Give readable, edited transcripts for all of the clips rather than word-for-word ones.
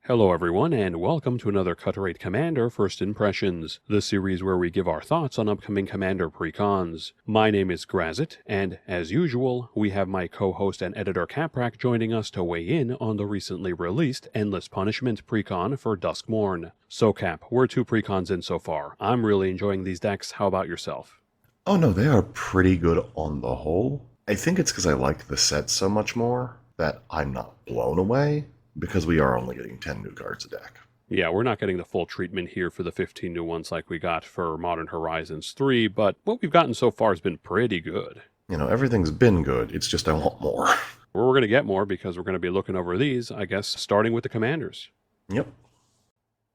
Hello everyone, and welcome to another Cut Rate Commander First Impressions, the series where we give our thoughts on upcoming Commander precons. My name is Grazzet, and as usual, we have my co-host and editor Kaprak joining us to weigh in on the recently released Endless Punishment Precon for Duskmourn. So Cap, we're 2 precons in so far. I'm really enjoying these decks. How about yourself? Oh no, they are pretty good on the whole. I think it's because I like the set so much more that I'm not blown away, because we are only getting 10 new cards a deck. Yeah, we're not getting the full treatment here for the 15 new ones like we got for Modern Horizons 3, but what we've gotten so far has been pretty good. You know, everything's been good, it's just I want more. We're going to get more because we're going to be looking over these, I guess, starting with the commanders. Yep.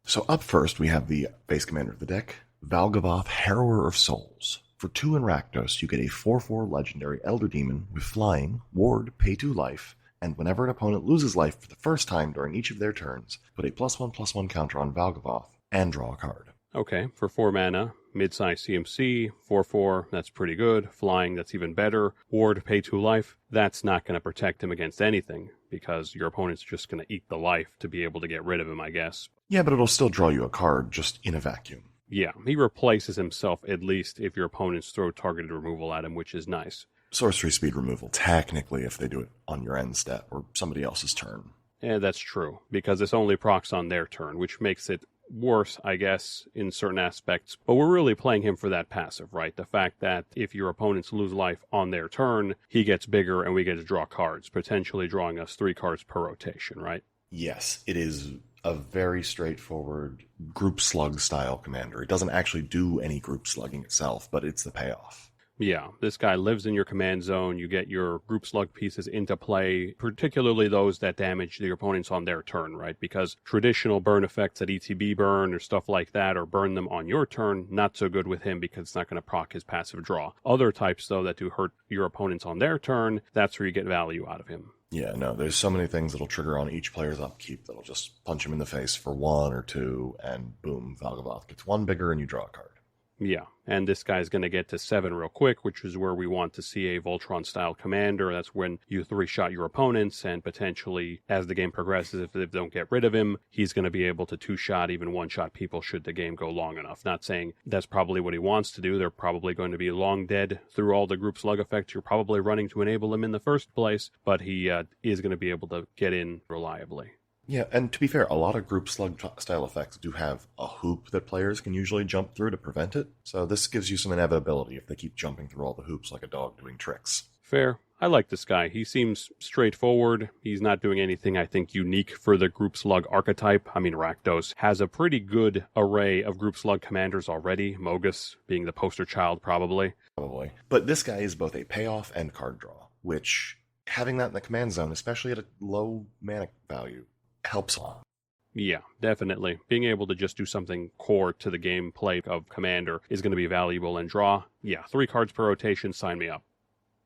So up first, we have the base commander of the deck, Valgavoth, Harrower of Souls. For 2 in Rakdos, you get a 4/4 legendary Elder Demon with flying, ward, pay 2 life, and whenever an opponent loses life for the first time during each of their turns, put a +1/+1 counter on Valgavoth and draw a card. Okay, for 4 mana, mid-size CMC, 4/4, that's pretty good. Flying, that's even better. Ward, pay 2 life, that's not going to protect him against anything, because your opponent's just going to eat the life to be able to get rid of him, I guess. Yeah, but it'll still draw you a card, just in a vacuum. Yeah, he replaces himself at least if your opponents throw targeted removal at him, which is nice. Sorcery speed removal, technically, if they do it on your end step or somebody else's turn. Yeah, that's true, because it's only procs on their turn, which makes it worse, I guess, in certain aspects. But we're really playing him for that passive, right? The fact that if your opponents lose life on their turn, he gets bigger and we get to draw cards, potentially drawing us 3 cards per rotation, right? Yes, it is a very straightforward group slug style commander. It doesn't actually do any group slugging itself, but it's the payoff. Yeah, this guy lives in your command zone. You get your group slug pieces into play, particularly those that damage your opponents on their turn, right? Because traditional burn effects that ETB burn or stuff like that, or burn them on your turn, not so good with him because it's not going to proc his passive draw. Other types, though, that do hurt your opponents on their turn, that's where you get value out of him. Yeah, no, there's so many things that'll trigger on each player's upkeep that'll just punch him in the face for 1 or 2, and boom, Valgavoth gets 1 bigger and you draw a card. Yeah, and this guy's going to get to 7 real quick, which is where we want to see a Voltron-style commander. That's when you 3-shot your opponents, and potentially, as the game progresses, if they don't get rid of him, he's going to be able to 2-shot, even 1-shot people should the game go long enough. Not saying that's probably what he wants to do. They're probably going to be long dead through all the group slug effects you're probably running to enable him in the first place, but he is going to be able to get in reliably. Yeah, and to be fair, a lot of group slug style effects do have a hoop that players can usually jump through to prevent it, so this gives you some inevitability if they keep jumping through all the hoops like a dog doing tricks. Fair. I like this guy. He seems straightforward. He's not doing anything, I think, unique for the group slug archetype. I mean, Rakdos has a pretty good array of group slug commanders already, Mogus being the poster child, probably. But this guy is both a payoff and card draw, which, having that in the command zone, especially at a low mana value, helps a lot. Yeah, definitely. Being able to just do something core to the gameplay of Commander is going to be valuable, and draw, yeah, 3 cards per rotation, sign me up.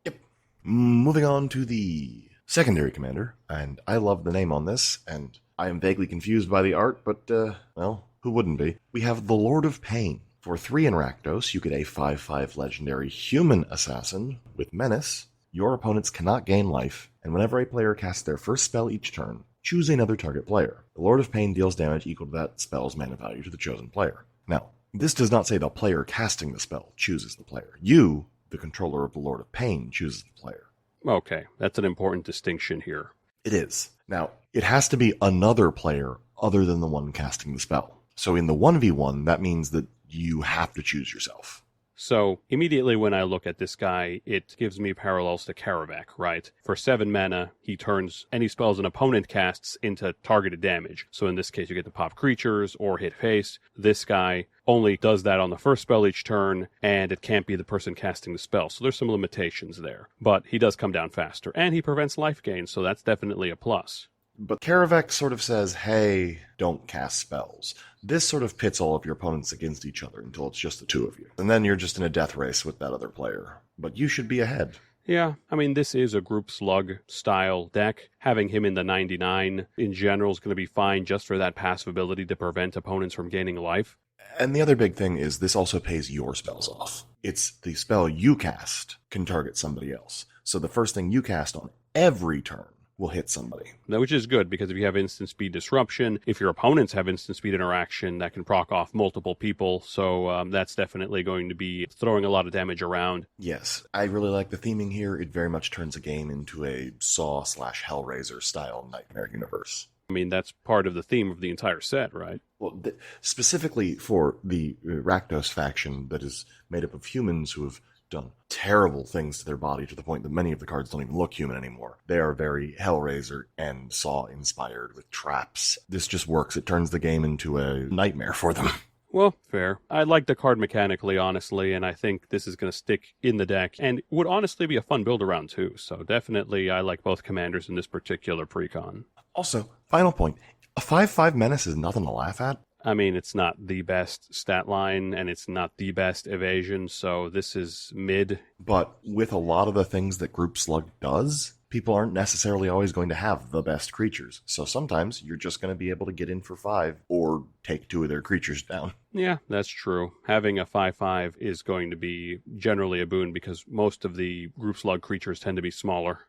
Yep. Moving on to the secondary commander, and I love the name on this, and I am vaguely confused by the art, but, well, who wouldn't be? We have the Lord of Pain. For 3 in Rakdos, you get a 5/5 legendary human assassin with menace. Your opponents cannot gain life, and whenever a player casts their first spell each turn, choose another target player. The Lord of Pain deals damage equal to that spell's mana value to the chosen player. Now, this does not say the player casting the spell chooses the player. You, the controller of the Lord of Pain, chooses the player. Okay, that's an important distinction here. It is. Now, it has to be another player other than the one casting the spell. So in the 1v1, that means that you have to choose yourself. So, immediately when I look at this guy, it gives me parallels to Kaprak, right? For 7 mana, he turns any spells an opponent casts into targeted damage. So in this case, you get to pop creatures or hit face. This guy only does that on the first spell each turn, and it can't be the person casting the spell. So there's some limitations there. But he does come down faster, and he prevents life gain, so that's definitely a plus. But Kaprak sort of says, hey, don't cast spells. This sort of pits all of your opponents against each other until it's just the 2 of you. And then you're just in a death race with that other player. But you should be ahead. Yeah, I mean, this is a group slug style deck. Having him in the 99 in general is going to be fine just for that passive ability to prevent opponents from gaining life. And the other big thing is this also pays your spells off. It's the spell you cast can target somebody else. So the first thing you cast on every turn will hit somebody. Which is good, because if you have instant speed disruption, if your opponents have instant speed interaction, that can proc off multiple people. So that's definitely going to be throwing a lot of damage around. Yes, I really like the theming here. It very much turns a game into a Saw/Hellraiser style nightmare universe. I mean, that's part of the theme of the entire set, right? Well, specifically for the Rakdos faction that is made up of humans who have done terrible things to their body to the point that many of the cards don't even look human anymore. They are very Hellraiser and Saw inspired with traps. This just works. It turns the game into a nightmare for them. Well, fair. I like the card mechanically, honestly, and I think this is going to stick in the deck and would honestly be a fun build around too. So definitely I like both commanders in this particular precon. Also, final point, a 5/5 menace is nothing to laugh at. I mean, it's not the best stat line, and it's not the best evasion, so this is mid. But with a lot of the things that Group Slug does, people aren't necessarily always going to have the best creatures. So sometimes you're just going to be able to get in for 5 or take 2 of their creatures down. Yeah, that's true. Having a 5/5 is going to be generally a boon, because most of the Group Slug creatures tend to be smaller.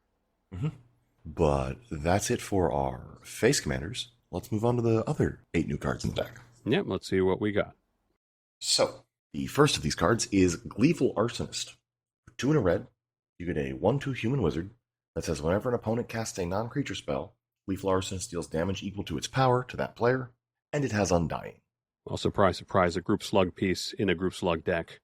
Mm-hmm. But that's it for our face commanders. Let's move on to the other 8 new cards in the deck. Yep, let's see what we got. So, the first of these cards is Gleeful Arsonist. For 2 and a red, you get a 1/2 human wizard that says whenever an opponent casts a non-creature spell, Gleeful Arsonist deals damage equal to its power to that player, and it has Undying. Well, surprise, surprise, a Group Slug piece in a Group Slug deck.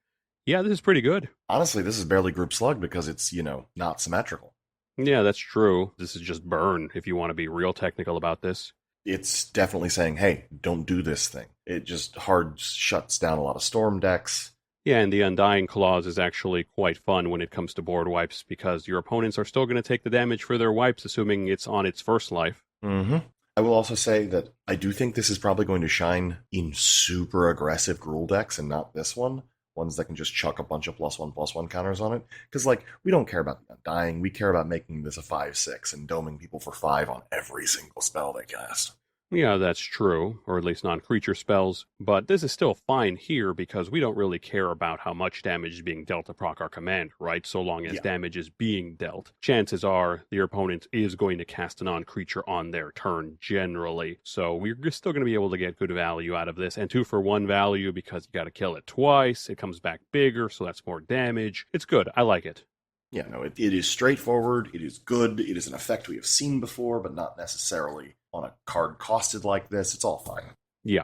Yeah, this is pretty good. Honestly, this is barely Group Slug because it's, not symmetrical. Yeah, that's true. This is just burn, if you want to be real technical about this. It's definitely saying, hey, don't do this thing. It just hard shuts down a lot of storm decks. Yeah, and the Undying clause is actually quite fun when it comes to board wipes, because your opponents are still going to take the damage for their wipes, assuming it's on its first life. Mm-hmm. I will also say that I do think this is probably going to shine in super aggressive Gruul decks and not this one. Ones that can just chuck a bunch of +1/+1 counters on it. Because, we don't care about the Undying. We care about making this a 5/6 and doming people for 5 on every single spell they cast. Yeah, that's true, or at least non-creature spells, but this is still fine here because we don't really care about how much damage is being dealt to proc our command, right? So long as damage is being dealt. Chances are your opponent is going to cast a non-creature on their turn generally, so we're still going to be able to get good value out of this, and 2 for 1 value because you got to kill it twice, it comes back bigger, so that's more damage. It's good, I like it. Yeah, no, it is straightforward, it is good, it is an effect we have seen before, but not necessarily on a card costed like this. It's all fine. Yeah.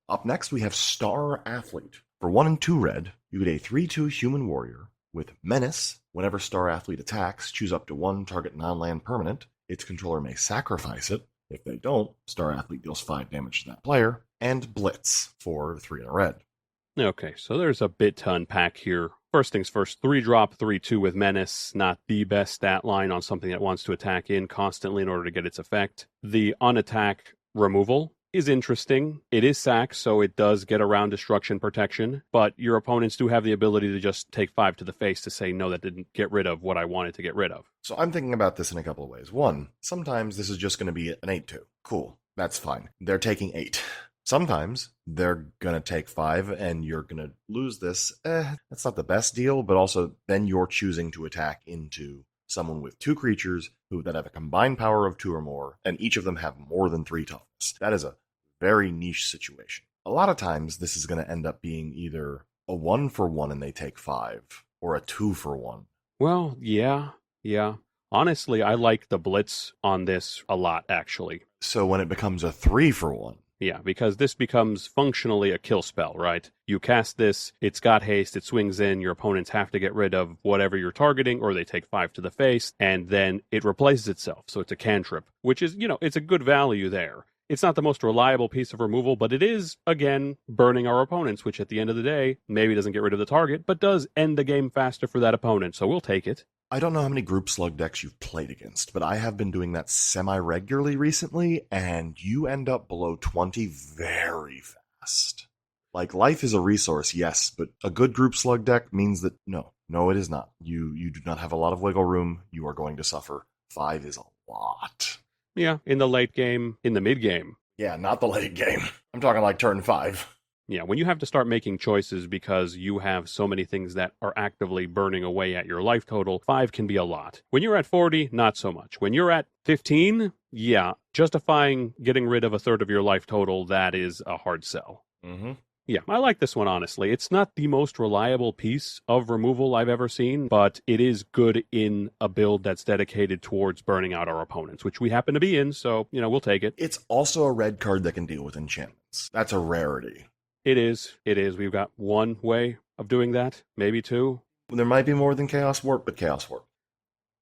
Up next, we have Star Athlete. For 1 and 2 red, you get a 3/2 human warrior with Menace. Whenever Star Athlete attacks, choose up to 1 target non-land permanent. Its controller may sacrifice it. If they don't, Star Athlete deals 5 damage to that player. And Blitz for 3 and a red. Okay, so there's a bit to unpack here. First things first, 3-drop, 3/2 with Menace, not the best stat line on something that wants to attack in constantly in order to get its effect. The on-attack removal is interesting. It is sack, so it does get around destruction protection, but your opponents do have the ability to just take 5 to the face to say, no, that didn't get rid of what I wanted to get rid of. So I'm thinking about this in a couple of ways. 1, sometimes this is just going to be an 8/2. Cool, that's fine. They're taking 8. Sometimes they're going to take 5 and you're going to lose this. That's not the best deal, but also then you're choosing to attack into someone with 2 creatures that have a combined power of 2 or more, and each of them have more than 3 toughness. That is a very niche situation. A lot of times this is going to end up being either a 1 for 1 and they take 5, or a 2 for 1. Well, yeah. Honestly, I like the Blitz on this a lot, actually. So when it becomes a 3 for 1, yeah, because this becomes functionally a kill spell, right? You cast this, it's got haste, it swings in, your opponents have to get rid of whatever you're targeting, or they take 5 to the face, and then it replaces itself. So it's a cantrip, which is, it's a good value there. It's not the most reliable piece of removal, but it is, again, burning our opponents, which at the end of the day, maybe doesn't get rid of the target, but does end the game faster for that opponent, so we'll take it. I don't know how many Group Slug decks you've played against, but I have been doing that semi-regularly recently, and you end up below 20 very fast. Life is a resource, yes, but a good Group Slug deck means that no, it is not. You do not have a lot of wiggle room. You are going to suffer. 5 is a lot. Yeah, in the late game, in the mid game. Yeah, not the late game. I'm talking like turn 5. Yeah, when you have to start making choices because you have so many things that are actively burning away at your life total, 5 can be a lot. When you're at 40, not so much. When you're at 15, yeah, justifying getting rid of a third of your life total, that is a hard sell. Mm-hmm. Yeah, I like this one, honestly. It's not the most reliable piece of removal I've ever seen, but it is good in a build that's dedicated towards burning out our opponents, which we happen to be in, so, we'll take it. It's also a red card that can deal with enchantments. That's a rarity. It is. We've got one way of doing that, maybe two. There might be more than Chaos Warp, but Chaos Warp.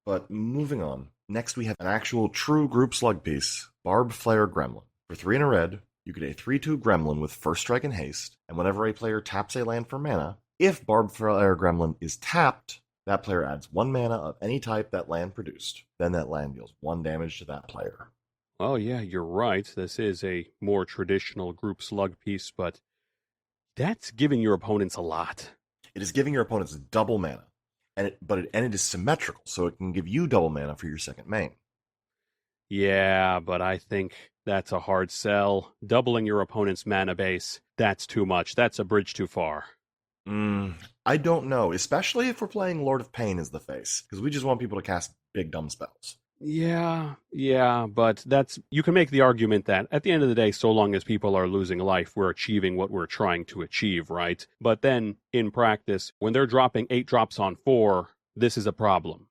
But moving on, next we have an actual true group slug piece, Barb Flare Gremlin. For 3 and a red, you get a 3/2 Gremlin with First Strike and Haste, and whenever a player taps a land for mana, if Barb Flare Gremlin is tapped, that player adds 1 mana of any type that land produced. Then that land deals 1 damage to that player. Oh yeah, you're right. This is a more traditional group slug piece, but that's giving your opponents a lot. It is giving your opponents double mana, and it is symmetrical, so it can give you double mana for your second main. Yeah, but I think that's a hard sell. Doubling your opponent's mana base, that's too much. That's a bridge too far. I don't know, especially if we're playing Lord of Pain as the face, because we just want people to cast big dumb spells. Yeah, but you can make the argument that at the end of the day, so long as people are losing life, we're achieving what we're trying to achieve, right? But then, in practice, when they're dropping 8 drops on 4, this is a problem.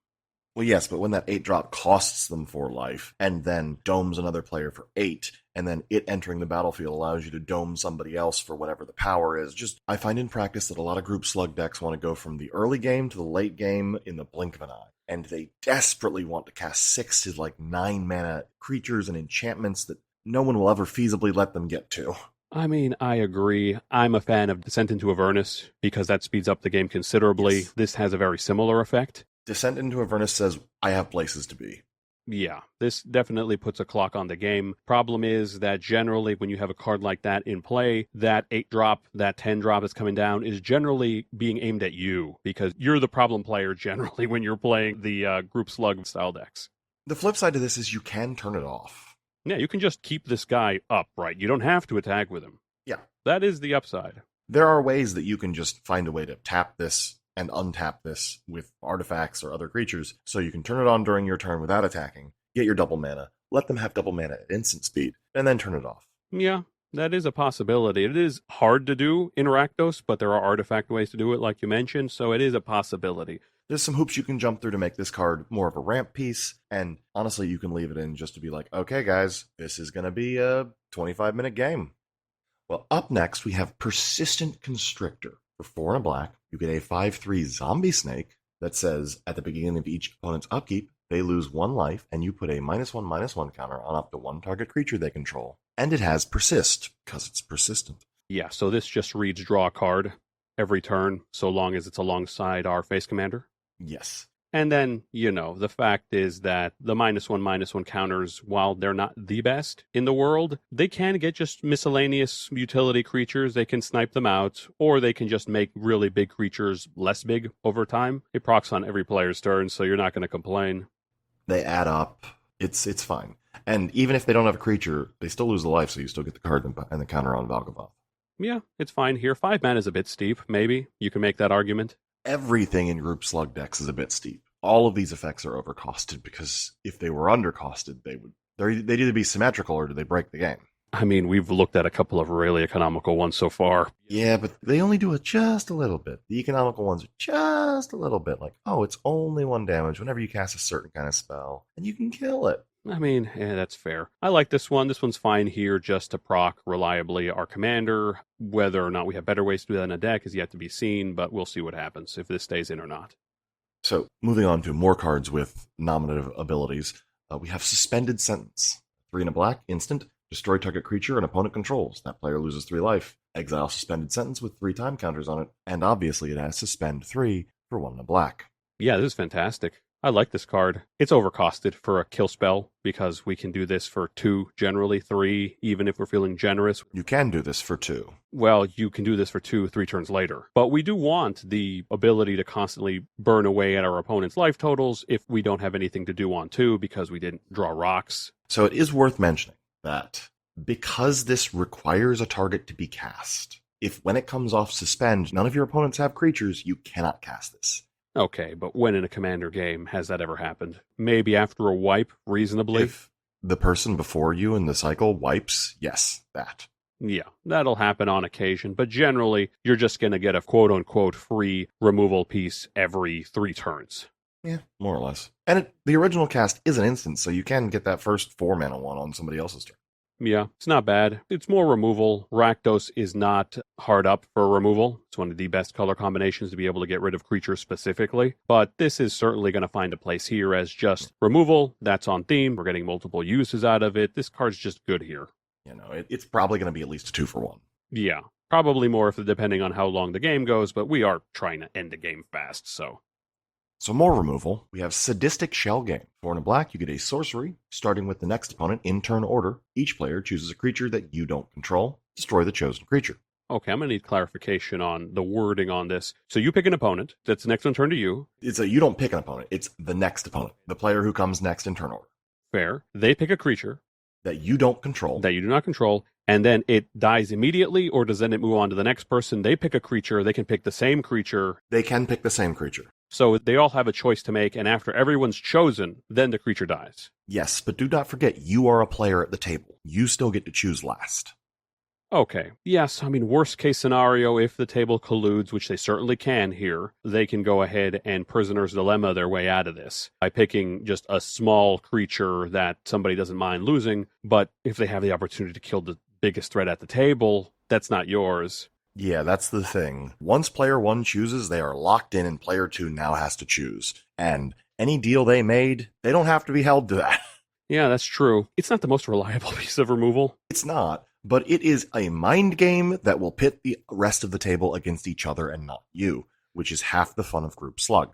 Well, yes, but when that 8-drop costs them 4 life, and then domes another player for 8, and then it entering the battlefield allows you to dome somebody else for whatever the power is. I find in practice that a lot of group slug decks want to go from the early game to the late game in the blink of an eye. And they desperately want to cast 6 to 9 mana creatures and enchantments that no one will ever feasibly let them get to. I mean, I agree. I'm a fan of Descent into Avernus because that speeds up the game considerably. Yes. This has a very similar effect. Descent into Avernus says, I have places to be. Yeah, this definitely puts a clock on the game. Problem is that generally when you have a card like that in play, that 8-drop, that 10-drop that's coming down is generally being aimed at you because you're the problem player generally when you're playing the group slug style decks. The flip side to this is you can turn it off. Yeah, you can just keep this guy up, right? You don't have to attack with him. Yeah. That is the upside. There are ways that you can just find a way to tap this and untap this with artifacts or other creatures, so you can turn it on during your turn without attacking, get your double mana, let them have double mana at instant speed, and then turn it off. Yeah, that is a possibility. It is hard to do in Rakdos, but there are artifact ways to do it, like you mentioned, so it is a possibility. There's some hoops you can jump through to make this card more of a ramp piece, and honestly, you can leave it in just to be like, okay guys, this is going to be a 25-minute game. Well, up next, we have Persistent Constrictor. For 4 and a black, you get a 5/3 zombie snake that says, at the beginning of each opponent's upkeep, they lose 1 life, and you put a -1/-1 counter on up to 1 target creature they control. And it has Persist, because it's persistent. Yeah, so this just reads draw a card every turn, so long as it's alongside our face commander. Yes. And then, the fact is that the -1/-1 counters, while they're not the best in the world, they can get just miscellaneous utility creatures. They can snipe them out, or they can just make really big creatures less big over time. It procs on every player's turn, so you're not going to complain. They add up. It's fine. And even if they don't have a creature, they still lose the life, so you still get the card and the counter on Valgavoth. Yeah, it's fine here. 5 mana is a bit steep, maybe. You can make that argument. Everything in group slug decks is a bit steep. All of these effects are overcosted because if they were undercosted, they'd either be symmetrical or do they break the game. I mean, we've looked at a couple of really economical ones so far. Yeah, but they only do it just a little bit. The economical ones are just a little bit like, oh, it's only 1 damage whenever you cast a certain kind of spell, and you can kill it. I mean, that's fair. I like this one. This one's fine here just to proc reliably our commander. Whether or not we have better ways to do that in a deck is yet to be seen, but we'll see what happens if this stays in or not. So, moving on to more cards with nominative abilities, we have Suspended Sentence. 3 and a black, instant, destroy target creature an opponent controls. That player loses 3 life. Exile Suspended Sentence with 3 time counters on it, and obviously it has Suspend 3 for 1 and a black. Yeah, this is fantastic. I like this card. It's overcosted for a kill spell because we can do this for 2, generally 3, even if we're feeling generous. You can do this for 2. Well, you can do this for 2, 3 turns later. But we do want the ability to constantly burn away at our opponent's life totals if we don't have anything to do on 2 because we didn't draw rocks. So it is worth mentioning that because this requires a target to be cast, If when it comes off suspend, none of your opponents have creatures, you cannot cast this. Okay, but when in a commander game has that ever happened? Maybe after a wipe, reasonably? If the person before you in the cycle wipes, yes, that. Yeah, that'll happen on occasion, but generally, you're just going to get a quote-unquote free removal piece every 3 turns. Yeah, more or less. And the original cast is an instant, so you can get that first 4-mana one on somebody else's turn. Yeah, it's not bad. It's more removal. Rakdos is not hard up for removal. It's one of the best color combinations to be able to get rid of creatures specifically. But this is certainly going to find a place here as just removal. That's on theme. We're getting multiple uses out of it. This card's just good here. It's probably going to be at least a 2-for-1. Yeah, probably more if depending on how long the game goes, but we are trying to end the game fast, so... So more removal, we have Sadistic Shell Game. 4 and a black, you get a sorcery, starting with the next opponent in turn order. Each player chooses a creature that you don't control. Destroy the chosen creature. Okay, I'm going to need clarification on the wording on this. So you pick an opponent. That's the next one turn to you. You don't pick an opponent. It's the next opponent. The player who comes next in turn order. Fair. They pick a creature. That you don't control. That you do not control. And then it dies immediately, or does then it move on to the next person? They pick a creature. They can pick the same creature. They can pick the same creature. So they all have a choice to make, and after everyone's chosen, then the creature dies. Yes, but do not forget, you are a player at the table. You still get to choose last. Okay. Yes, I mean, worst case scenario, if the table colludes, which they certainly can here, they can go ahead and Prisoner's Dilemma their way out of this by picking just a small creature that somebody doesn't mind losing, but if they have the opportunity to kill the biggest threat at the table, that's not yours. Yeah, that's the thing. Once player 1 chooses, they are locked in and player 2 now has to choose. And any deal they made, they don't have to be held to that. Yeah, that's true. It's not the most reliable piece of removal. It's not, but it is a mind game that will pit the rest of the table against each other and not you, which is half the fun of Group Slug.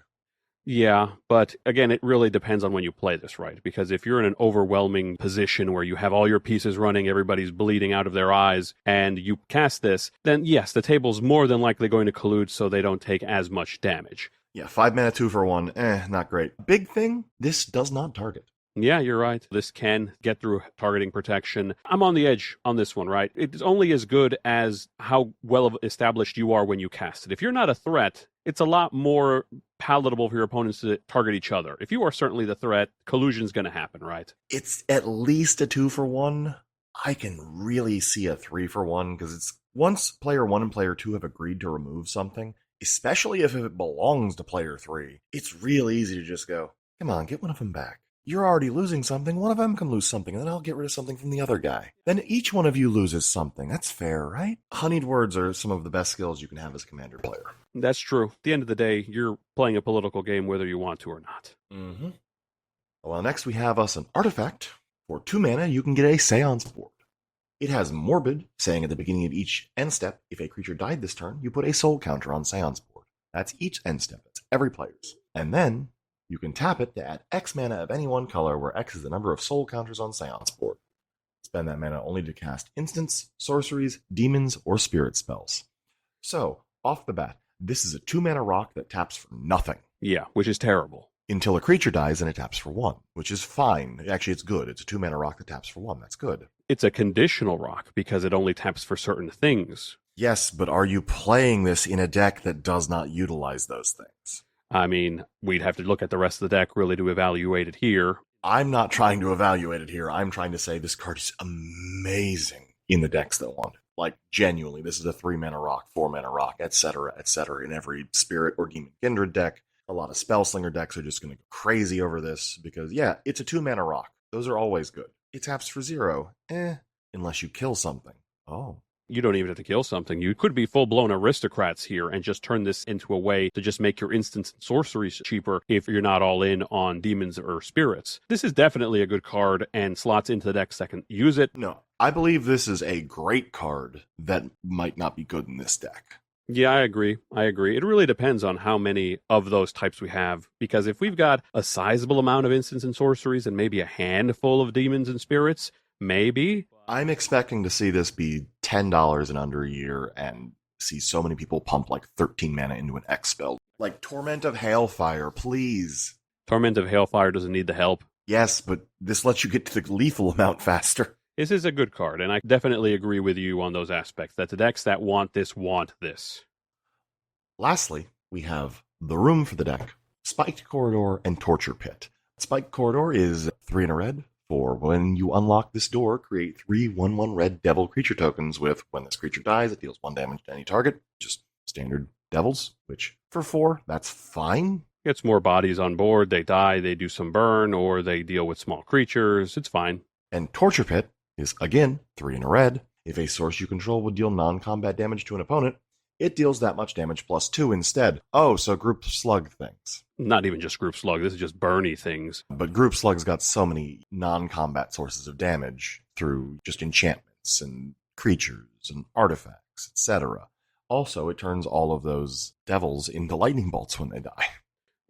Yeah, but again, it really depends on when you play this, right? Because if you're in an overwhelming position where you have all your pieces running, everybody's bleeding out of their eyes, and you cast this, then yes, the table's more than likely going to collude so they don't take as much damage. Yeah, 5 mana 2-for-1, not great. Big thing, this does not target. Yeah, you're right. This can get through targeting protection. I'm on the edge on this one, right? It's only as good as how well established you are when you cast it. If you're not a threat, it's a lot more palatable for your opponents to target each other. If you are certainly the threat, collusion's going to happen, right? It's at least a 2-for-1. I can really see a 3-for-1 because it's once player 1 and player 2 have agreed to remove something, especially if it belongs to player 3, it's real easy to just go, come on, get one of them back. You're already losing something, one of them can lose something, and then I'll get rid of something from the other guy. Then each one of you loses something. That's fair, right? Honeyed words are some of the best skills you can have as a commander player. That's true. At the end of the day, you're playing a political game whether you want to or not. Mm-hmm. Well, next we have us an artifact. For 2 mana, you can get a Seance board. It has Morbid, saying at the beginning of each end step, if a creature died this turn, you put a soul counter on Seance board. That's each end step. That's every player's. And then you can tap it to add X mana of any one color, where X is the number of soul counters on Seance board. Spend that mana only to cast instants, sorceries, demons, or spirit spells. So, off the bat, this is a 2-mana rock that taps for nothing. Yeah, which is terrible. Until a creature dies and it taps for 1, which is fine. Actually, it's good. It's a 2-mana rock that taps for 1. That's good. It's a conditional rock because it only taps for certain things. Yes, but are you playing this in a deck that does not utilize those things? I mean, we'd have to look at the rest of the deck really to evaluate it here. I'm not trying to evaluate it here. I'm trying to say this card is amazing in the decks that want it. Like, genuinely, this is a 3-mana rock, 4-mana rock, etc., in every Spirit or Demon Kindred deck. A lot of Spellslinger decks are just going to go crazy over this because, yeah, it's a 2-mana rock. Those are always good. It taps for 0. Unless you kill something. Oh. You don't even have to kill something. You could be full-blown aristocrats here and just turn this into a way to just make your instants and sorceries cheaper if you're not all in on demons or spirits. This is definitely a good card and slots into the decks that can use it. No, I believe this is a great card that might not be good in this deck. Yeah, I agree. It really depends on how many of those types we have, because if we've got a sizable amount of instants and sorceries and maybe a handful of demons and spirits, maybe. I'm expecting to see this be $10 in under a year and see so many people pump like 13 mana into an X spell. Like Torment of Hailfire, please. Torment of Hailfire doesn't need the help. Yes, but this lets you get to the lethal amount faster. This is a good card, and I definitely agree with you on those aspects, that the decks that want this. Lastly, we have the room for the deck, Spiked Corridor and Torture Pit. Spiked Corridor is 3 in a red. For when you unlock this door, create 3 1/1 red devil creature tokens with, when this creature dies, it deals 1 damage to any target. Just standard devils, which for 4, that's fine. Gets more bodies on board, they die, they do some burn, or they deal with small creatures, it's fine. And Torture Pit is, again, 3 in a red. If a source you control would deal non-combat damage to an opponent, it deals that much damage plus 2 instead. Oh, so group slug things. Not even just group slug, this is just burny things. But group slug's got so many non-combat sources of damage through just enchantments and creatures and artifacts, etc. Also, it turns all of those devils into lightning bolts when they die.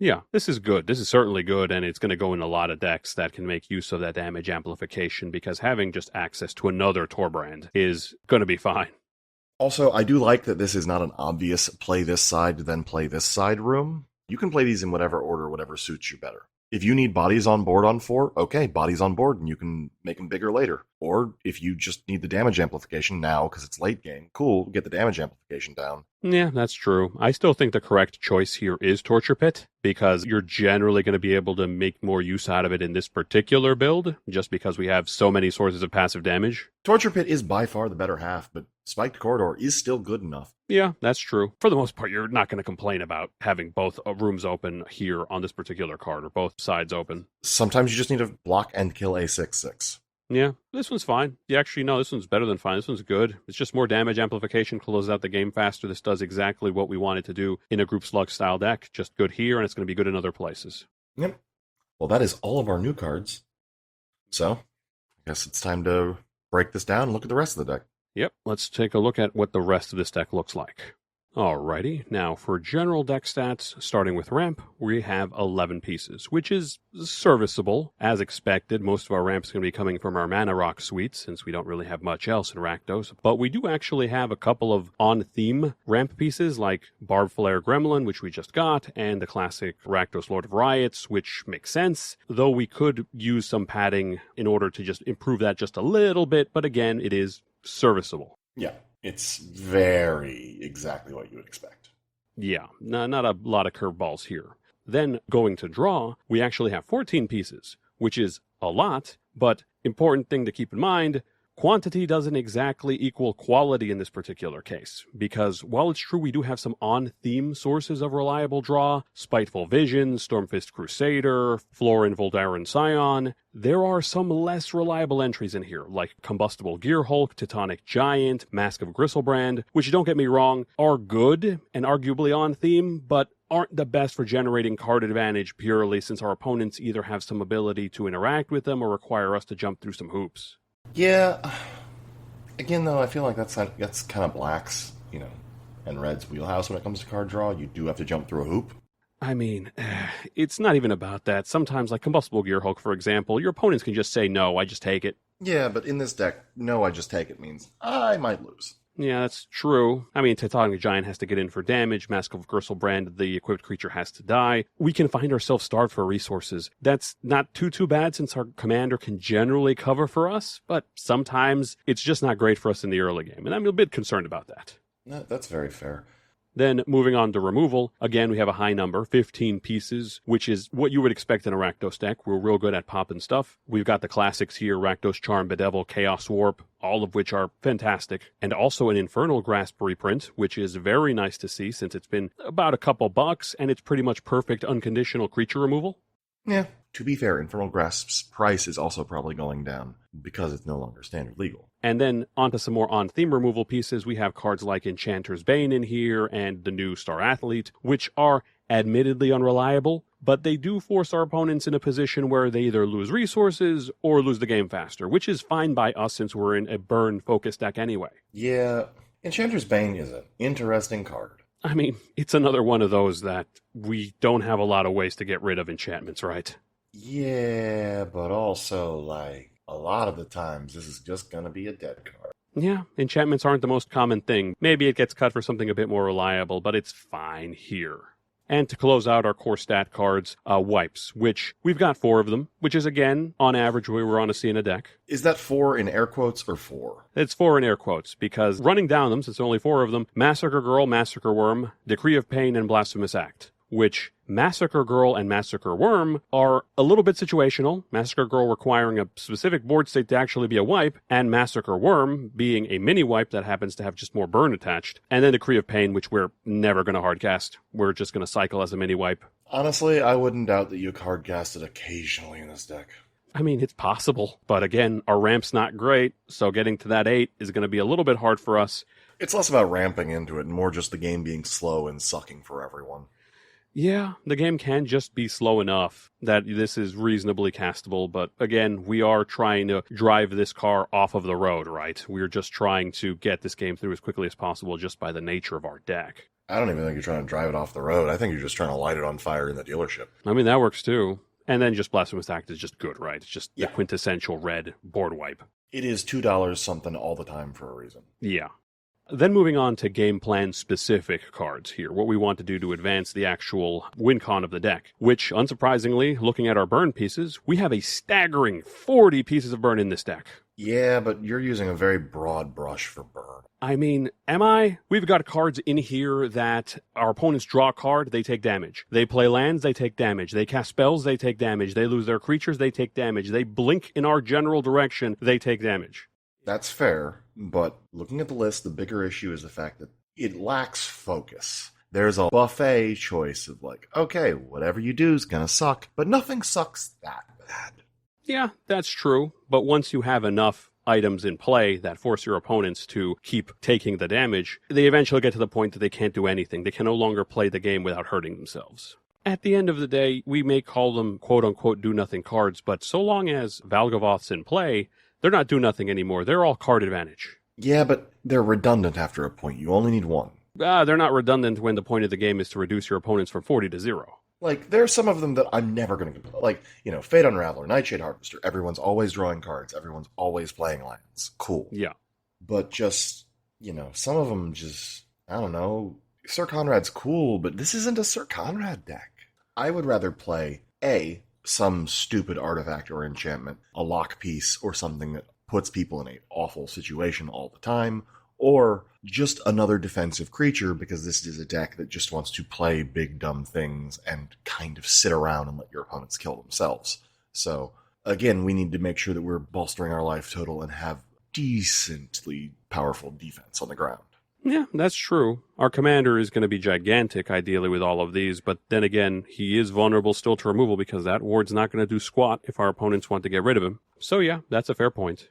Yeah, this is good. This is certainly good, and it's going to go in a lot of decks that can make use of that damage amplification, because having just access to another Torbrand is going to be fine. Also, I do like that this is not an obvious play this side, then play this side room. You can play these in whatever order, whatever suits you better. If you need bodies on board on 4, okay, bodies on board, and you can make them bigger later. Or if you just need the damage amplification now because it's late game, cool, get the damage amplification down. Yeah, that's true. I still think the correct choice here is Torture Pit, because you're generally going to be able to make more use out of it in this particular build, just because we have so many sources of passive damage. Torture Pit is by far the better half, but Spiked Corridor is still good enough. Yeah, that's true. For the most part, you're not going to complain about having both rooms open here on this particular card, or both sides open. Sometimes you just need to block and kill a 6/6. Yeah, this one's fine. Yeah, actually, no, this one's better than fine. This one's good. It's just more damage amplification, closes out the game faster. This does exactly what we wanted to do in a group slug style deck. Just good here, and it's going to be good in other places. Yep. Well, that is all of our new cards. So, I guess it's time to break this down and look at the rest of the deck. Yep, let's take a look at what the rest of this deck looks like. Alrighty, now for general deck stats, starting with ramp, we have 11 pieces, which is serviceable. As expected, most of our ramps are going to be coming from our Mana Rock suite, since we don't really have much else in Rakdos, but we do actually have a couple of on-theme ramp pieces, like Barb Flare Gremlin, which we just got, and the classic Rakdos Lord of Riots, which makes sense, though we could use some padding in order to just improve that just a little bit, but again, it is serviceable. Yeah. It's very exactly what you would expect. Yeah, not a lot of curveballs here. Then, going to draw, we actually have 14 pieces, which is a lot, but important thing to keep in mind, quantity doesn't exactly equal quality in this particular case, because while it's true we do have some on-theme sources of reliable draw, Spiteful Vision, Stormfist Crusader, Florin Voldaran Scion, there are some less reliable entries in here, like Combustible Gear Hulk, Titanic Giant, Mask of Gristlebrand, which, don't get me wrong, are good and arguably on-theme, but aren't the best for generating card advantage purely since our opponents either have some ability to interact with them or require us to jump through some hoops. Yeah. Again, though, I feel like that's kind of Black's, and Red's wheelhouse when it comes to card draw. You do have to jump through a hoop. I mean, it's not even about that. Sometimes, like Combustible Gear Hulk, for example, your opponents can just say, no, I just take it. Yeah, but in this deck, no, I just take it means I might lose. Yeah, that's true. I mean, Titanic Giant has to get in for damage, Mask of Gristlebrand, the equipped creature has to die. We can find ourselves starved for resources. That's not too bad since our commander can generally cover for us, but sometimes it's just not great for us in the early game, and I'm a bit concerned about that. No, that's very fair. Then, moving on to removal, again, we have a high number, 15 pieces, which is what you would expect in a Rakdos deck. We're real good at popping stuff. We've got the classics here, Rakdos Charm, Bedevil, Chaos Warp, all of which are fantastic. And also an Infernal Grasp reprint, which is very nice to see since it's been about a couple bucks, and it's pretty much perfect unconditional creature removal. Yeah, to be fair, Infernal Grasp's price is also probably going down because it's no longer standard legal. And then onto some more on-theme removal pieces, we have cards like Enchanter's Bane in here and the new Star Athlete, which are admittedly unreliable, but they do force our opponents in a position where they either lose resources or lose the game faster, which is fine by us since we're in a burn-focused deck anyway. Yeah, Enchanter's Bane is an interesting card. I mean, it's another one of those that we don't have a lot of ways to get rid of enchantments, right? Yeah, but also, a lot of the times, this is just going to be a dead card. Yeah, enchantments aren't the most common thing. Maybe it gets cut for something a bit more reliable, but it's fine here. And to close out our core stat cards, wipes, which we've got 4 of them, which is, again, on average, we were on a C in a deck. Is that 4 in air quotes or 4? It's 4 in air quotes, because running down them, since there are only 4 of them, Massacre Girl, Massacre Worm, Decree of Pain, and Blasphemous Act, which Massacre Girl and Massacre Worm are a little bit situational, Massacre Girl requiring a specific board state to actually be a wipe, and Massacre Worm being a mini wipe that happens to have just more burn attached, and then Decree of Pain, which we're never going to hardcast. We're just going to cycle as a mini wipe. Honestly, I wouldn't doubt that you hardcast it occasionally in this deck. I mean, it's possible, but again, our ramp's not great, so getting to that 8 is going to be a little bit hard for us. It's less about ramping into it and more just the game being slow and sucking for everyone. Yeah, the game can just be slow enough that this is reasonably castable, but again, we are trying to drive this car off of the road, right? We're just trying to get this game through as quickly as possible just by the nature of our deck. I don't even think you're trying to drive it off the road. I think you're just trying to light it on fire in the dealership. I mean, that works too. And then just Blasphemous Act is just good, right? It's just the quintessential red board wipe. It is $2 something all the time for a reason. Yeah. Then moving on to game plan specific cards here, what we want to do to advance the actual win con of the deck, which, unsurprisingly, looking at our burn pieces, we have a staggering 40 pieces of burn in this deck. Yeah, but you're using a very broad brush for burn. I mean, am I? We've got cards in here that our opponents draw a card, they take damage. They play lands, they take damage. They cast spells, they take damage. They lose their creatures, they take damage. They blink in our general direction, they take damage. That's fair, but looking at the list, the bigger issue is the fact that it lacks focus. There's a buffet choice of like, okay, whatever you do is gonna suck, but nothing sucks that bad. Yeah, that's true, but once you have enough items in play that force your opponents to keep taking the damage, they eventually get to the point that they can't do anything. They can no longer play the game without hurting themselves. At the end of the day, we may call them quote-unquote do-nothing cards, but so long as Valgavoth's in play, they're not do-nothing anymore. They're all card advantage. Yeah, but they're redundant after a point. You only need one. They're not redundant when the point of the game is to reduce your opponents from 40 to 0. Like, there's some of them that I'm never going to complete. Like, Fate Unraveler, Nightshade Harvester. Everyone's always drawing cards. Everyone's always playing lands. Cool. Yeah. But just, some of them just, I don't know. Sir Conrad's cool, but this isn't a Sir Conrad deck. I would rather play, some stupid artifact or enchantment, a lock piece, or something that puts people in an awful situation all the time, or just another defensive creature, because this is a deck that just wants to play big dumb things and kind of sit around and let your opponents kill themselves. So, again, we need to make sure that we're bolstering our life total and have decently powerful defense on the ground. Yeah, that's true. Our commander is going to be gigantic, ideally, with all of these, but then again, he is vulnerable still to removal because that ward's not going to do squat if our opponents want to get rid of him. So yeah, that's a fair point.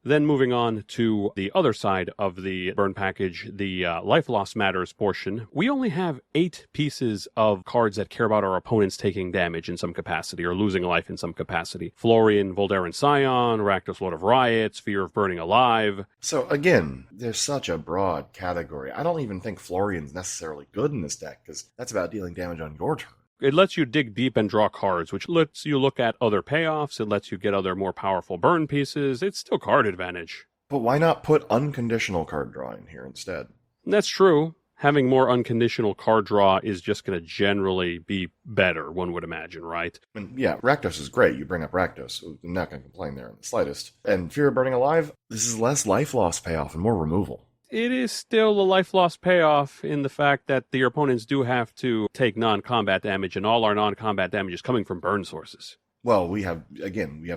Then moving on to the other side of the burn package, the Life Loss Matters portion, we only have 8 pieces of cards that care about our opponents taking damage in some capacity or losing life in some capacity. Florian, Voldaran Scion, Rakdos Lord of Riots, Fear of Burning Alive. So again, there's such a broad category. I don't even think Florian's necessarily good in this deck, because that's about dealing damage on your turn. It lets you dig deep and draw cards, which lets you look at other payoffs. It lets you get other more powerful burn pieces. It's still card advantage. But why not put unconditional card draw in here instead? That's true. Having more unconditional card draw is just going to generally be better, one would imagine, right? And yeah, Rakdos is great. You bring up Rakdos. I'm not going to complain there in the slightest. And Fear of Burning Alive, this is less life loss payoff and more removal. It is still a life loss payoff in the fact that your opponents do have to take non-combat damage, and all our non-combat damage is coming from burn sources. Well, we have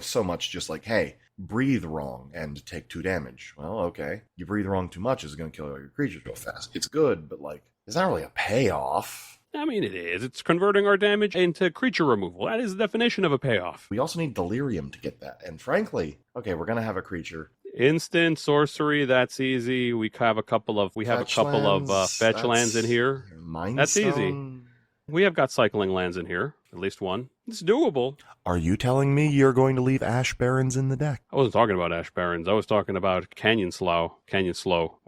so much just like, hey, breathe wrong and take 2 damage. Well, okay. You breathe wrong too much is going to kill all your creatures real fast. It's good, but it's not really a payoff. I mean, it is. It's converting our damage into creature removal. That is the definition of a payoff. We also need Delirium to get that. And frankly, okay, we're going to have a creature. Instant sorcery, that's easy. We have a couple of fetch lands in here. That's easy. We have got cycling lands in here, at least one. It's doable. Are you telling me you're going to leave Ash Barrens in the deck? I wasn't talking about Ash Barrens. I was talking about Canyon Slough,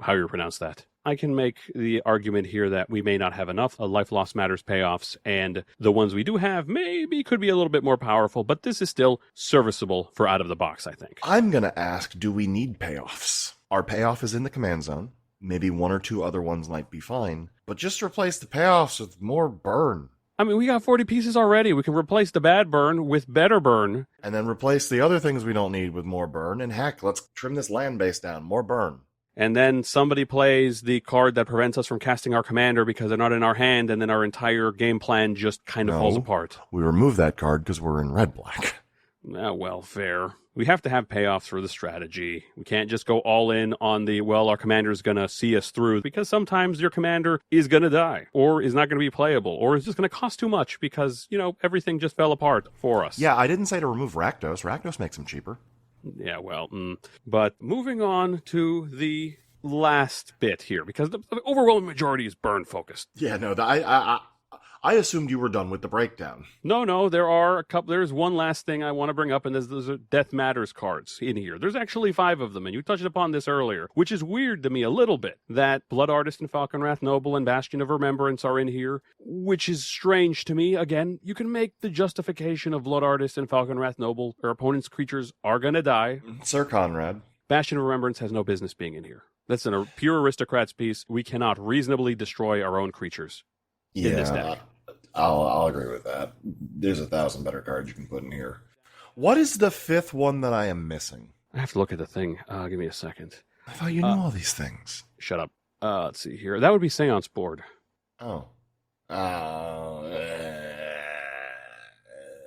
how you pronounce that. I can make the argument here that we may not have enough Life Loss Matters payoffs, and the ones we do have maybe could be a little bit more powerful, but this is still serviceable for out of the box, I think. I'm going to ask, do we need payoffs? Our payoff is in the command zone. Maybe one or two other ones might be fine, but just replace the payoffs with more burn. I mean, we got 40 pieces already. We can replace the bad burn with better burn. And then replace the other things we don't need with more burn. And heck, let's trim this land base down. More burn. And then somebody plays the card that prevents us from casting our commander because they're not in our hand, and then our entire game plan just kind of falls apart. We remove that card because we're in red-black. Well, fair. We have to have payoffs for the strategy. We can't just go all in on our commander's going to see us through, because sometimes your commander is going to die, or is not going to be playable, or is just going to cost too much because, everything just fell apart for us. Yeah, I didn't say to remove Rakdos. Rakdos makes them cheaper. Yeah, well, but moving on to the last bit here, because the overwhelming majority is burn focused. Yeah, no, I assumed you were done with the breakdown. No, there's one last thing I want to bring up, and those are Death Matters cards in here. There's actually 5 of them, and you touched upon this earlier, which is weird to me a little bit, that Blood Artist and Falconwrath Noble and Bastion of Remembrance are in here, which is strange to me. Again, you can make the justification of Blood Artist and Falconwrath Noble. Our opponent's creatures are going to die. Sir Conrad. Bastion of Remembrance has no business being in here. That's a pure aristocrat's piece. We cannot reasonably destroy our own creatures in this deck. I'll agree with that. There's 1,000 better cards you can put in here. What is the 5th one that I am missing? I have to look at the thing. Give me a second. I thought you knew all these things. Shut up. Let's see here. That would be Seance Board. Oh.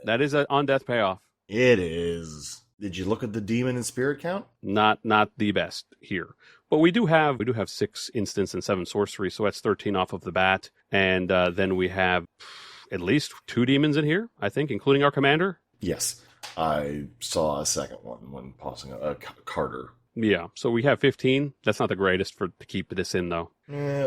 That is on death payoff. It is. Did you look at the demon and spirit count? Not the best here. But we do have 6 instants and 7 sorcery, so that's 13 off of the bat. And then we have at least 2 demons in here, I think, including our commander. Yes. I saw a second one when pausing a Carter. Yeah, so we have 15. That's not the greatest to keep this in, though.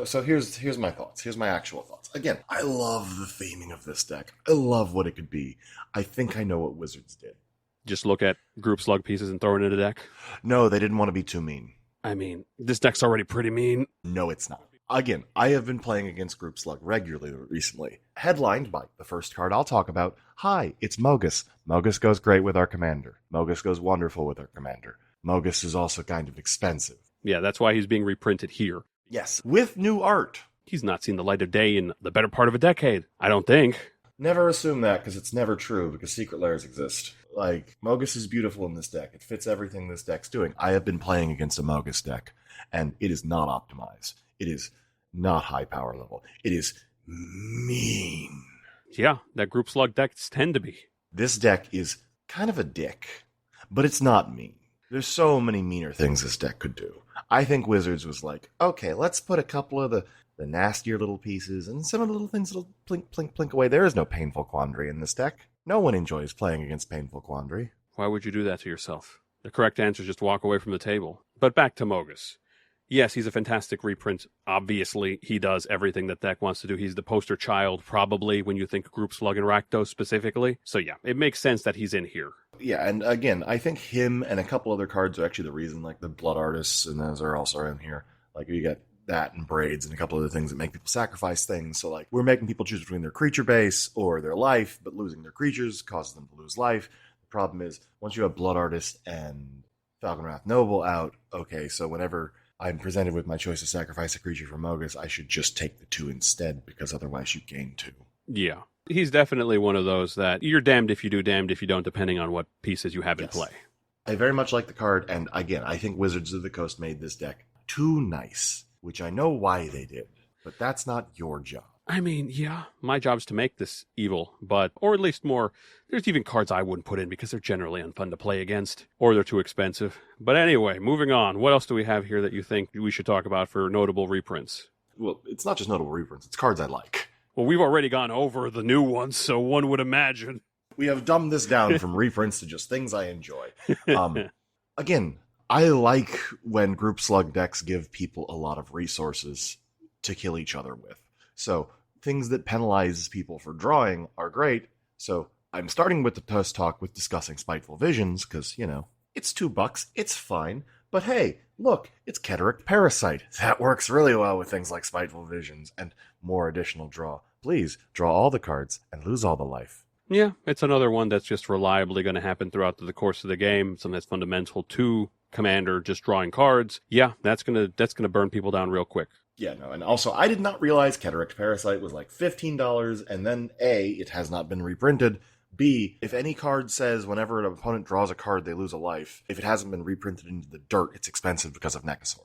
So here's my thoughts. Here's my actual thoughts. Again, I love the theming of this deck. I love what it could be. I think I know what Wizards did. Just look at group slug pieces and throw it in a deck? No, they didn't want to be too mean. I mean, this deck's already pretty mean. No, it's not. Again, I have been playing against Group Slug regularly recently. Headlined by the first card I'll talk about. Hi, it's Mogus. Mogus goes great with our commander. Mogus goes wonderful with our commander. Mogus is also kind of expensive. Yeah, that's why he's being reprinted here. Yes, with new art. He's not seen the light of day in the better part of a decade, I don't think. Never assume that, because it's never true, because secret layers exist. Like, Mogus is beautiful in this deck. It fits everything this deck's doing. I have been playing against a Mogus deck, and it is not optimized. It is not high power level. It is mean. Yeah, that group slug decks tend to be. This deck is kind of a dick, but it's not mean. There's so many meaner things this deck could do. I think Wizards was like, okay, let's put a couple of the nastier little pieces and some of the little things that'll plink, plink, plink away. There is no Painful Quandary in this deck. No one enjoys playing against Painful Quandary. Why would you do that to yourself? The correct answer is just walk away from the table. But back to Mogus. Yes, he's a fantastic reprint. Obviously, he does everything that deck wants to do. He's the poster child, probably, when you think Group Slug and Rakdos specifically. So yeah, it makes sense that he's in here. Yeah, and again, I think him and a couple other cards are actually the reason, like the Blood Artists, and those are also in here. Like, you get that and Braids and a couple other things that make people sacrifice things. So, like, we're making people choose between their creature base or their life, but losing their creatures causes them to lose life. The problem is, once you have Blood Artist and Falconwrath Noble out, okay, so whenever I'm presented with my choice to sacrifice a creature for Mogus, I should just take the 2 instead, because otherwise you gain 2. Yeah. He's definitely one of those that you're damned if you do, damned if you don't, depending on what pieces you have in play. I very much like the card, and again, I think Wizards of the Coast made this deck too nice, which I know why they did, but that's not your job. I mean, yeah, my job's to make this evil, or at least more. There's even cards I wouldn't put in because they're generally unfun to play against, or they're too expensive. But anyway, moving on. What else do we have here that you think we should talk about for notable reprints? Well, it's not just notable reprints, it's cards I like. Well, we've already gone over the new ones, so one would imagine. We have dumbed this down from reprints to just things I enjoy. Again, I like when Group Slug decks give people a lot of resources to kill each other with. So things that penalize people for drawing are great. So I'm starting with the Toast Talk with discussing Spiteful Visions, because, it's $2, it's fine. But hey, look, it's Ketteric Parasite. That works really well with things like Spiteful Visions and more additional draw. Please, draw all the cards and lose all the life. Yeah, it's another one that's just reliably going to happen throughout the course of the game, something that's fundamental to commander just drawing cards, yeah, that's gonna burn people down real quick. Yeah, no, and also I did not realize Cataract Parasite was like $15, and then A, it has not been reprinted. B, if any card says whenever an opponent draws a card, they lose a life, if it hasn't been reprinted into the dirt, it's expensive because of Negasor.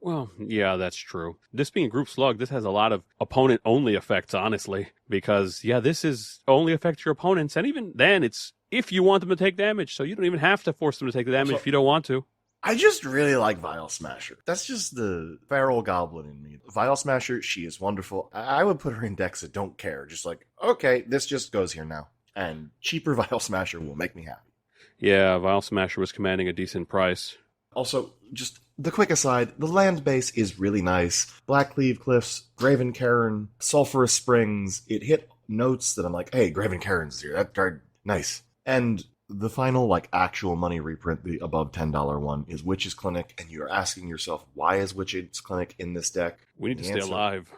Well, yeah, that's true. This being Group Slug, this has a lot of opponent-only effects, honestly, because, yeah, this is only affects your opponents, and even then, it's if you want them to take damage, so you don't even have to force them to take the damage if you don't want to. I just really like Vial Smasher. That's just the feral goblin in me. Vial Smasher, she is wonderful. I would put her in decks that don't care. Just like, okay, this just goes here now. And cheaper Vial Smasher will make me happy. Yeah, Vial Smasher was commanding a decent price. Also, just the quick aside, the land base is really nice. Blackcleave Cliffs, Graven Cairn, Sulphurous Springs. It hit notes that I'm like, hey, Graven Cairn's here. That card, nice. And the final, like, actual money reprint, the above $10 one, is Witch's Clinic, and you're asking yourself, why is Witch's Clinic in this deck? We need to stay alive.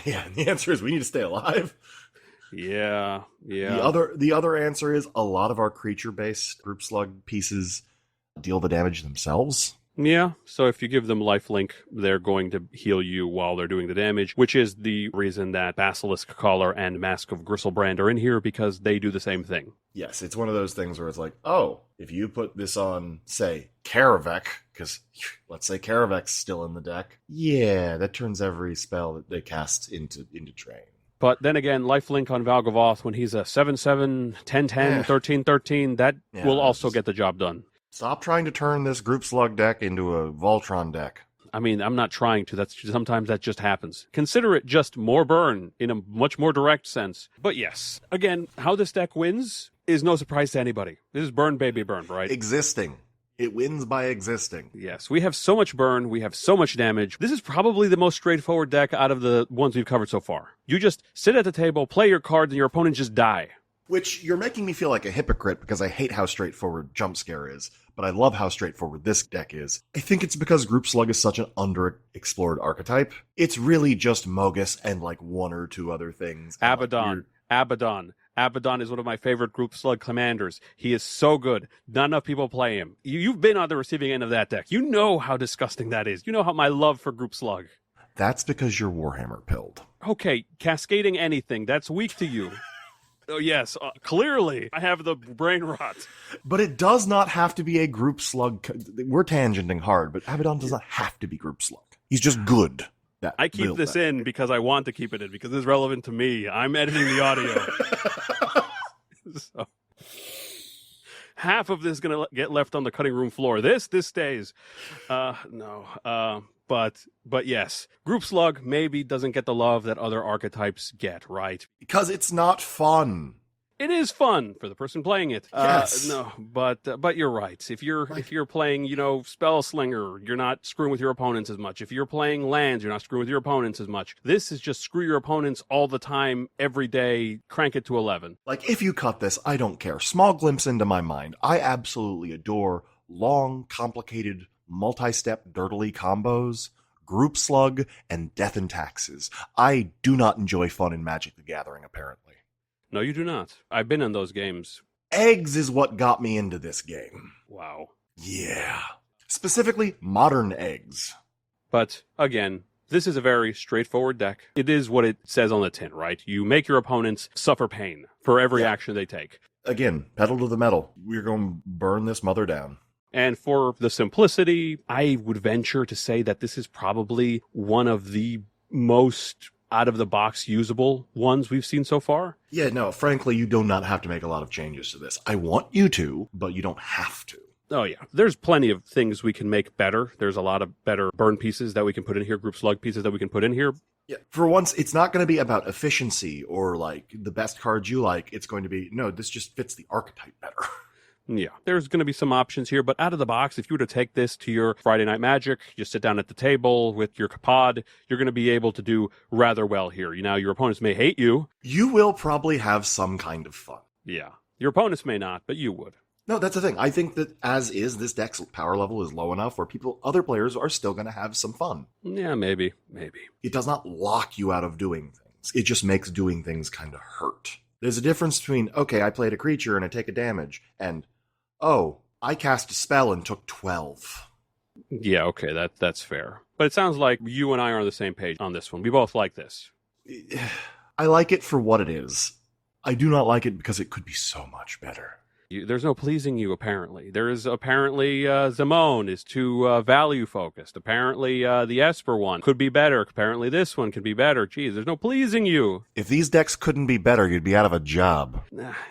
Yeah, and the answer is we need to stay alive. Yeah. The other answer is a lot of our creature-based Group Slug pieces deal the damage themselves. Yeah, so if you give them lifelink, they're going to heal you while they're doing the damage, which is the reason that Basilisk Collar and Mask of Gristlebrand are in here, because they do the same thing. Yes, it's one of those things where it's like, oh, if you put this on, say, Karavek, because let's say Karavek's still in the deck, yeah, that turns every spell that they cast into train. But then again, lifelink on Valgavoth, when he's a 7/7, 10/10, 13/13, that will also get the job done. Stop trying to turn this Group Slug deck into a Voltron deck. I mean, I'm not trying to. Sometimes that just happens. Consider it just more burn in a much more direct sense. But yes, again, how this deck wins is no surprise to anybody. This is burn, baby, burn, right? Existing. It wins by existing. Yes, we have so much burn. We have so much damage. This is probably the most straightforward deck out of the ones we've covered so far. You just sit at the table, play your cards, and your opponent just die. Which, you're making me feel like a hypocrite because I hate how straightforward Jump Scare is, but I love how straightforward this deck is. I think it's because Group Slug is such an underexplored archetype. It's really just Mogus and like one or two other things. Abaddon. Abaddon is one of my favorite Group Slug commanders. He is so good. Not enough people play him. You've been on the receiving end of that deck. You know how disgusting that is. You know how my love for Group Slug. That's because you're Warhammer pilled. Okay, cascading anything, that's weak to you. Oh, yes, clearly I have the brain rot. But it does not have to be a Group Slug. We're tangenting hard, but Abaddon does not have to be Group Slug. He's just good. I keep this in because I want to keep it in, because it's relevant to me. I'm editing the audio. So, half of this is going to get left on the cutting room floor. This stays. No. But yes, Group Slug maybe doesn't get the love that other archetypes get, right? Because it's not fun. It is fun for the person playing it. Yes. No, but you're right. If you're playing, Spell Slinger, you're not screwing with your opponents as much. If you're playing lands, you're not screwing with your opponents as much. This is just screw your opponents all the time, every day, crank it to 11. Like, if you cut this, I don't care. Small glimpse into my mind. I absolutely adore long, complicated, multi-step, dirtily combos, Group Slug, and Death and Taxes. I do not enjoy fun in Magic the Gathering, apparently. No, you do not. I've been in those games. Eggs is what got me into this game. Wow. Yeah. Specifically, modern eggs. But, again, this is a very straightforward deck. It is what it says on the tin, right? You make your opponents suffer pain for every action they take. Again, pedal to the metal. We're going to burn this mother down. And for the simplicity, I would venture to say that this is probably one of the most out-of-the-box usable ones we've seen so far. Yeah, no, frankly, you do not have to make a lot of changes to this. I want you to, but you don't have to. Oh, yeah. There's plenty of things we can make better. There's a lot of better burn pieces that we can put in here, Group Slug pieces that we can put in here. Yeah, for once, it's not going to be about efficiency or, like, the best cards you like. It's going to be, no, this just fits the archetype better. Yeah, there's going to be some options here, but out of the box, if you were to take this to your Friday Night Magic, just sit down at the table with your pod, you're going to be able to do rather well here. Your opponents may hate you. You will probably have some kind of fun. Yeah, your opponents may not, but you would. No, that's the thing. I think that as is, this deck's power level is low enough where other players are still going to have some fun. Yeah, maybe. It does not lock you out of doing things. It just makes doing things kind of hurt. There's a difference between, okay, I played a creature and I take a damage, and, oh, I cast a spell and took 12. Yeah, okay, that's fair. But it sounds like you and I are on the same page on this one. We both like this. I like it for what it is. I do not like it because it could be so much better. There's no pleasing you, apparently. There is apparently Zamone is too value-focused. Apparently the Esper one could be better. Apparently this one could be better. Geez, there's no pleasing you. If these decks couldn't be better, you'd be out of a job.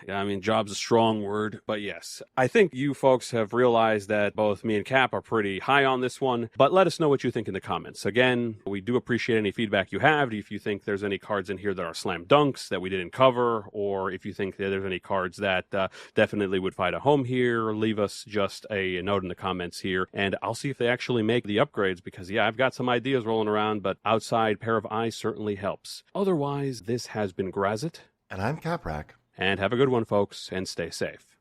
I mean, job's a strong word, but yes. I think you folks have realized that both me and Cap are pretty high on this one, but let us know what you think in the comments. Again, we do appreciate any feedback you have. If you think there's any cards in here that are slam dunks that we didn't cover, or if you think that there's any cards that definitely would find a home here, leave us just a note in the comments here, and I'll see if they actually make the upgrades, because yeah, I've got some ideas rolling around, but outside pair of eyes certainly helps. Otherwise, this has been Grazzet. And I'm Kaprak. And have a good one, folks, and stay safe.